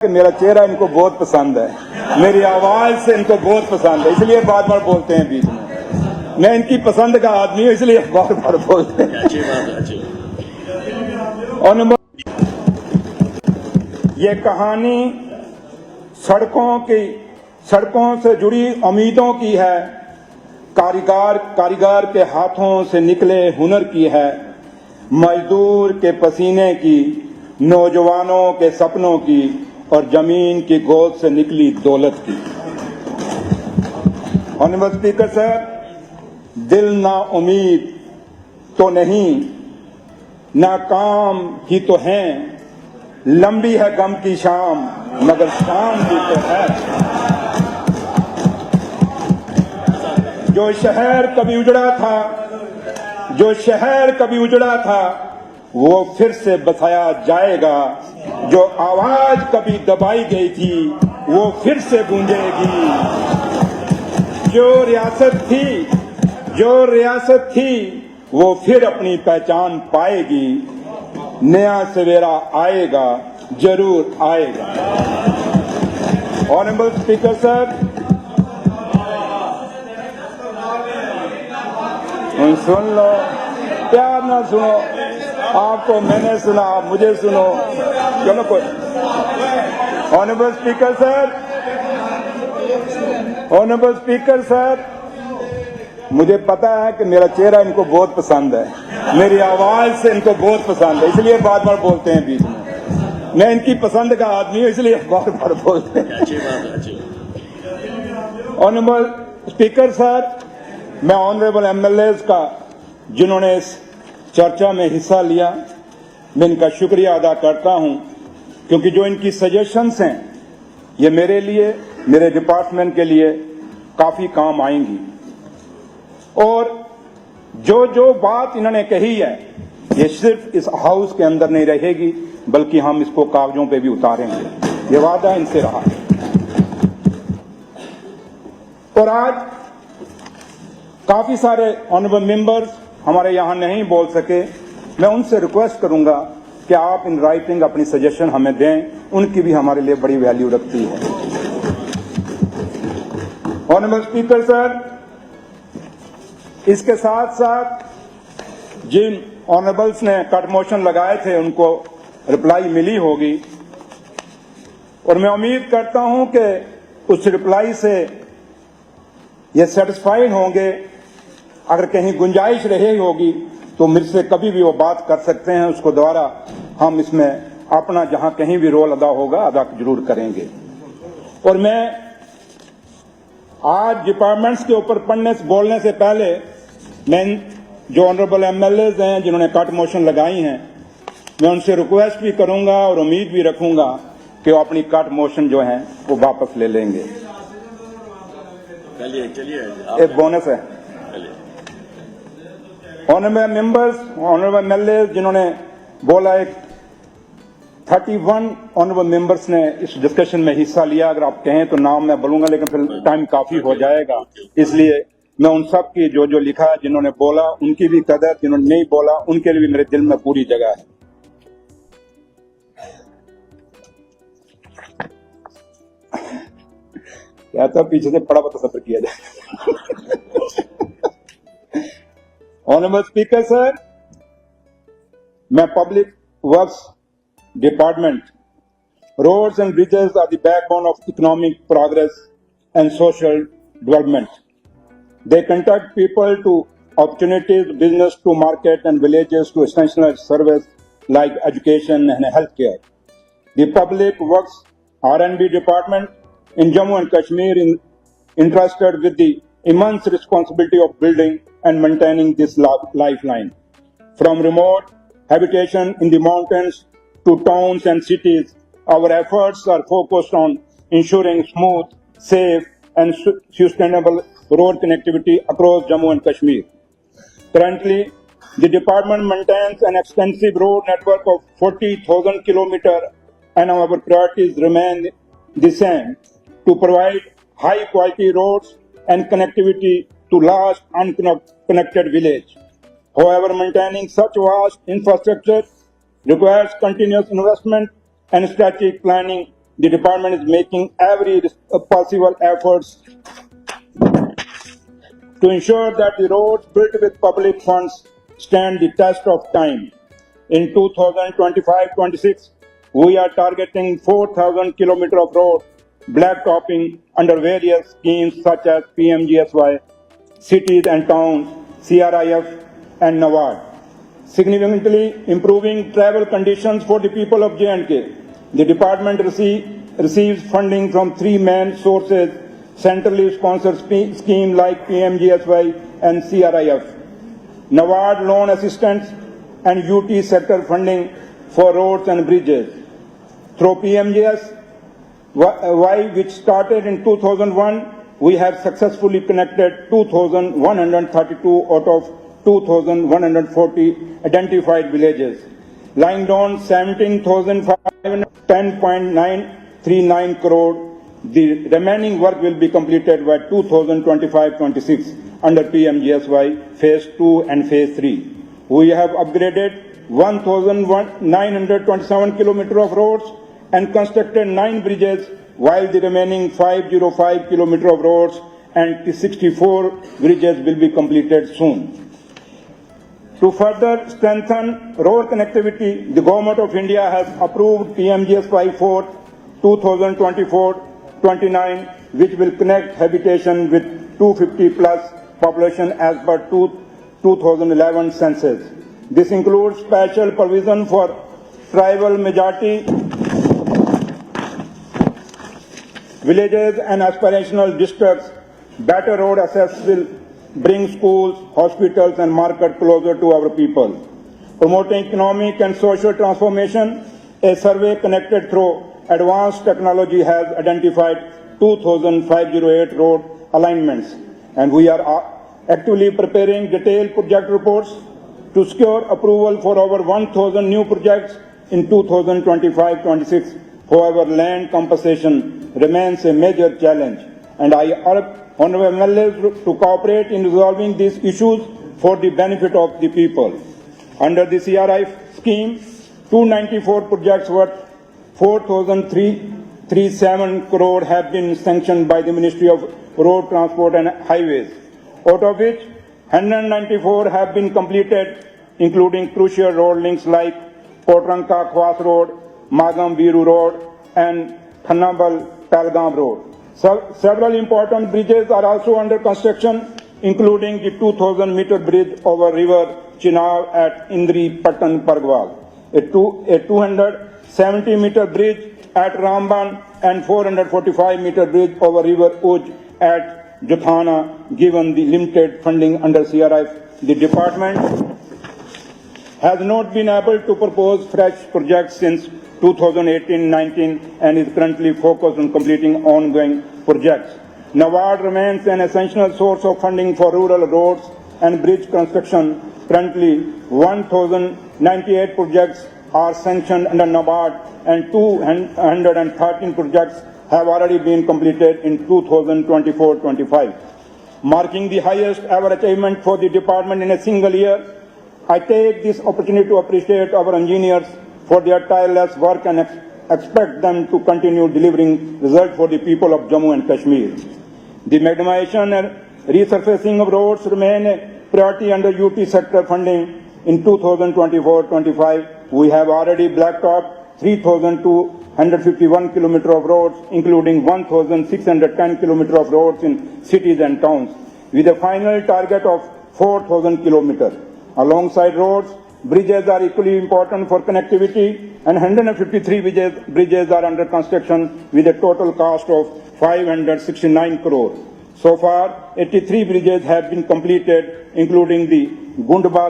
कि मेरा चेहरा इनको बहुत पसंद है, मेरी आवाज से इनको बहुत पसंद है, इसलिए बार बार बोलते हैं बीच में। मैं इनकी पसंद का आदमी हूं, इसलिए बार बार बोलते हैं। अच्छी बात है, अच्छी। और ये कहानी सड़कों से जुड़ी उम्मीदों की है, कारीगर के हाथों से निकले हुनर की है, मजदूर के पसीने की, नौजवानों के सपनों की और जमीन की गोद से निकली दौलत की। ऑनरेबल स्पीकर साहब, दिल ना उम्मीद तो नहीं, नाकाम ही तो हैं, लंबी है गम की शाम मगर शाम भी तो है। जो शहर कभी उजड़ा था वो फिर से बसाया जाएगा, जो आवाज कभी दबाई गई थी वो फिर से गूंजेगी। जो रियासत थी वो फिर अपनी पहचान पाएगी, नया सवेरा आएगा, जरूर आएगा। ऑनरेबल स्पीकर साहब, सुन लो, प्यार ना सुनो, आपको मैंने सुना, आप मुझे सुनो, चलो कोई। ऑनरेबल स्पीकर सर, मुझे पता है कि मेरा चेहरा इनको बहुत पसंद है, मेरी आवाज से इनको बहुत पसंद है, इसलिए बार बार बोलते हैं बीच में। मैं इनकी पसंद का आदमी हूं, इसलिए बार बार बोलते हैं। अच्छी बात है, अच्छी। ऑनरेबल स्पीकर सर, मैं ऑनरेबल एमएलएज का जिन्होंने इस चर्चा में हिस्सा लिया, मैं इनका शुक्रिया अदा करता हूं, क्योंकि जो इनकी सजेशंस हैं ये मेरे लिए, मेरे डिपार्टमेंट के लिए काफी काम आएंगी। और जो बात इन्होंने कही है ये सिर्फ इस हाउस के अंदर नहीं रहेगी, बल्कि हम इसको कागजों पे भी उतारेंगे, ये वादा इनसे रहा। और आज काफी सारे ऑनरेबल मेंबर्स हमारे यहां नहीं बोल सके, मैं उनसे रिक्वेस्ट करूंगा कि आप इन राइटिंग अपनी सजेशन हमें दें, उनकी भी हमारे लिए बड़ी वैल्यू रखती है। ऑनरेबल स्पीकर सर, इसके साथ साथ जिन ऑनरेबल्स ने कट मोशन लगाए थे उनको रिप्लाई मिली होगी, और मैं उम्मीद करता हूं कि उस रिप्लाई से ये सेटिस्फाइड होंगे। अगर कहीं गुंजाइश रही होगी तो मेरे से कभी भी वो बात कर सकते हैं, उसको द्वारा हम इसमें अपना जहां कहीं भी रोल अदा होगा अदा जरूर करेंगे। और मैं आज डिपार्टमेंट्स के ऊपर बोलने से पहले मैं जो ऑनरेबल एमएलएज हैं जिन्होंने कट मोशन लगाई हैं, मैं उनसे रिक्वेस्ट भी करूंगा और उम्मीद भी रखूंगा कि वो अपनी कट मोशन जो है वो वापस ले लेंगे। चलिए एक बोनस है। ऑनरेबल मेंबर्स, ऑनरेबल एमएलए जिन्होंने बोला, एक 31 ऑनरेबल मेंबर्स ने इस डिस्कशन में हिस्सा लिया। अगर आप कहें तो नाम मैं बोलूंगा, लेकिन फिर टाइम काफी हो जाएगा, इसलिए मैं उन सब की जो लिखा है, जिन्होंने बोला उनकी भी कदर, जिन्होंने नहीं बोला उनके लिए भी मेरे दिल में पूरी जगह है। या तो पीछे से पड़ा पता सफर किया जाए। ऑनरेबल स्पीकर सर, मैं public works department, roads and bridges are the backbone of economic progress and social development. They conduct people to opportunities, business to market, and villages to essential service like education and healthcare. The Public Works R&B Department in Jammu and Kashmir is entrusted with the immense responsibility of building and maintaining this lifeline. From remote habitation in the mountains to towns and cities, our efforts are focused on ensuring smooth, safe, and sustainable road connectivity across Jammu and Kashmir. Currently, the department maintains an extensive road network of 40,000 kilometers, and our priorities remain the same: to provide high-quality roads and connectivity to large unconnected villages. However, maintaining such vast infrastructure requires continuous investment and strategic planning the department is making every possible efforts to ensure that the roads built with public funds stand the test of time. In 2025-26, we are targeting 4,000 kilometers of road blacktopping under various schemes such as PMGSY, cities and towns, CRIF, and NABARD. Significantly improving travel conditions for the people of J&K. The department receives funding from three main sources: centrally sponsored schemes like PMGSY and CRIF, NABARD loan assistance, and UT sector funding for roads and bridges. Through PMGSY, which started in 2001, we have successfully connected 2,132 out of 2,140 identified villages, lying down 17,510.939 crore. The remaining work will be completed by 2025-26 under PMGSY Phase 2 and Phase 3. We have upgraded 1,927 kilometers of roads and constructed 9 bridges, while the remaining 505 kilometers of roads and 64 bridges will be completed soon. To further strengthen road connectivity, the Government of India has approved PMGSY 4 2024-29, which will connect habitation with 250 plus population as per 2011 census. This includes special provision for tribal majority villages and aspirational districts. Better road access will bring schools, hospitals, and market closer to our people. Promoting economic and social transformation, a survey connected through advanced technology has identified 2,508 road alignments, and we are actively preparing detailed project reports to secure approval for over 1,000 new projects in 2025-26. However, land compensation remains a major challenge, and I urge Honorable MLAs to cooperate in resolving these issues for the benefit of the people. Under the CRI scheme, 294 projects worth 4,337 crore have been sanctioned by the Ministry of Road Transport and Highways, out of which 194 have been completed, including crucial road links like Potranka Khwas Road, Magam Biru Road, and Thanabal Palgam Road. Several important bridges are also under construction, including the 2,000-meter bridge over River Chenab at Indri Patan Pargwal, a 270-meter bridge at Ramban, and 445-meter bridge over River Uj at Juthana. Given the limited funding under CRI, the department has not been able to propose fresh projects since 2018-19 and is currently focused on completing ongoing projects. NABARD remains an essential source of funding for rural roads and bridge construction. Currently, 1,098 projects are sanctioned under NABARD and 213 projects have already been completed in 2024-25, marking the highest ever achievement for the department in a single year. I take this opportunity to appreciate our engineers for their tireless work and expect them to continue delivering results for the people of Jammu and Kashmir. The mechanization and resurfacing of roads remain a priority under UT sector funding. In 2024-25, we have already blacktopped 3,251 kilometers of roads, including 1,610 kilometers of roads in cities and towns, with a final target of 4,000 kilometers. Alongside roads, bridges are equally important for connectivity, and 153 bridges are under construction with a total cost of 569 crore. So far, 83 bridges have been completed, including the Gundbal